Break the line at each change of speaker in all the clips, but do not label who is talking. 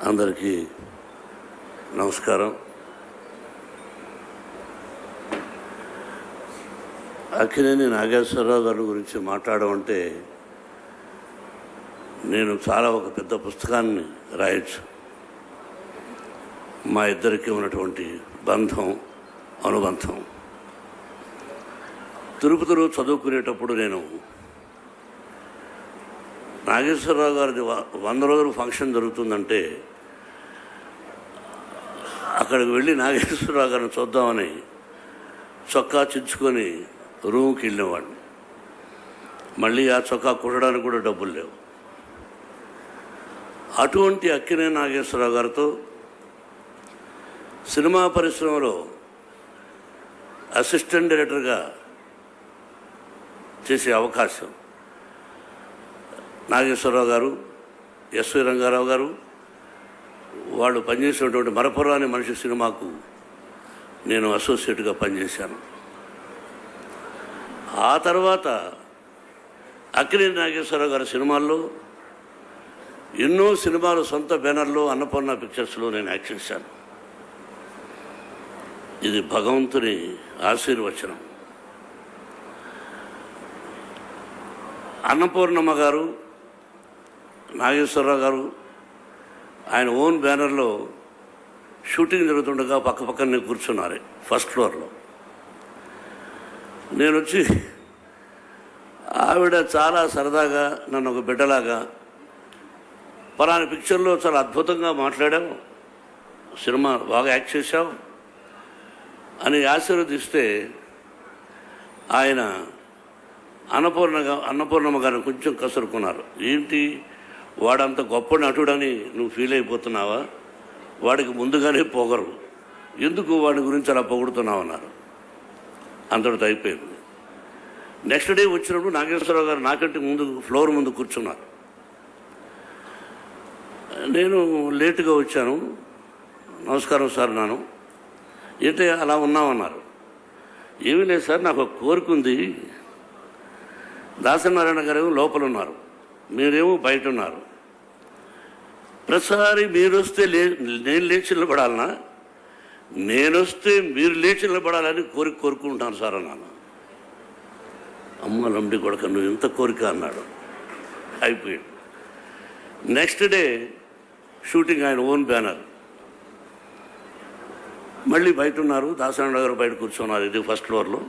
అందరికీ నమస్కారం. అక్కినేని నాగేశ్వరరావు గారి గురించి మాట్లాడడం అంటే నేను చాలా ఒక పెద్ద పుస్తకాన్ని రాయొచ్చు. మా ఇద్దరికి ఉన్నటువంటి బంధం, అనుబంధం. తిరుపతిలో చదువుకునేటప్పుడు నేను నాగేశ్వరరావు గారిది 100 రోజులు ఫంక్షన్ జరుగుతుందంటే అక్కడికి వెళ్ళి నాగేశ్వరరావు గారిని చూద్దామని చొక్కా చించుకొని రూమ్కి వెళ్ళేవాడిని. మళ్ళీ ఆ చొక్కా కుట్టడానికి కూడా డబ్బులు లేవు. అటువంటి అక్కినేని నాగేశ్వరరావు గారితో సినిమా పరిశ్రమలో అసిస్టెంట్ డైరెక్టర్గా చేసే అవకాశం నాగేశ్వరరావు గారు, ఎస్వి రంగారావు గారు వాళ్ళు పనిచేసినటువంటి మరపురాని మనిషి సినిమాకు నేను అసోసియేట్గా పనిచేశాను. ఆ తర్వాత అక్కినేని నాగేశ్వరరావు గారి సినిమాల్లో ఎన్నో సినిమాలు సొంత బ్యానర్లో అన్నపూర్ణ పిక్చర్స్లో నేను యాక్ట్ చేశాను. ఇది భగవంతుని ఆశీర్వచనం. అన్నపూర్ణమ్మ గారు, నాగేశ్వరరావు గారు ఆయన ఓన్ బ్యానర్లో షూటింగ్ జరుగుతుండగా పక్కనే కూర్చున్నారు ఫస్ట్ ఫ్లోర్లో. నేను వచ్చి ఆవిడ చాలా సరదాగా నన్ను ఒక బిడ్డలాగా, పలానా పిక్చర్లో చాలా అద్భుతంగా మాట్లాడావు, సినిమా బాగా యాక్ట్ చేశావు అని ఆశీర్వదిస్తే ఆయన అన్నపూర్ణమ్మ గారిని కొంచెం కసురుకున్నారు. ఏంటి వాడంత గొప్ప నటుడని నువ్వు ఫీల్ అయిపోతున్నావా? వాడికి ముందుగానే పొగరు, ఎందుకు వాడి గురించి అలా పొగుడుతున్నావు అన్నారు. అంతటితో అయిపోయింది. నెక్స్ట్ డే వచ్చినప్పుడు నాగేశ్వరరావు గారు నాకంటే ముందు ఫ్లోర్ ముందు కూర్చున్నారు. నేను లేటుగా వచ్చాను. నమస్కారం సార్ నాను. ఏంటి అలా ఉన్నామన్నారు. ఏమీ లేదు సార్, నాకు ఒక కోరిక ఉంది. దాసనారాయణ గారు లోపల ఉన్నారు, మీరేమో బయట ఉన్నారు. ప్రతిసారి మీరు వస్తే నేను లేచి నిలబడాలనా, నేను వస్తే మీరు లేచి నిలబడాలని కోరుకుంటాను సార్ అన్నాను. అమ్మ లంబడి కొడక, నువ్వు ఇంత కోరిక అన్నాడు. అయిపోయాడు. నెక్స్ట్ డే షూటింగ్, ఆయన ఓన్ బ్యానర్. మళ్ళీ బయట ఉన్నారు, దాసనారాయణ గారు బయట కూర్చున్నారు, ఇది ఫస్ట్ ఫ్లోర్లో.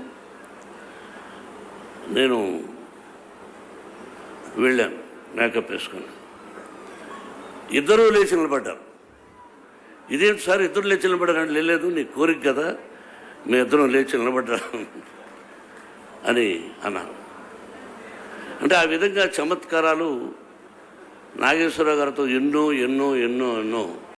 నేను వెళ్ళాను మేకప్ వేసుకొని. ఇద్దరూ లేచి నిలబడ్డారు. ఇదేంటి సార్ ఇద్దరు లేచి నిలబడ్డారు? లేదు, నీ కోరిక కదా, మీ ఇద్దరం లేచి నిలబడ్డారు అని అన్నారు. అంటే ఆ విధంగా చమత్కారాలు నాగేశ్వరరావు గారితో ఎన్నో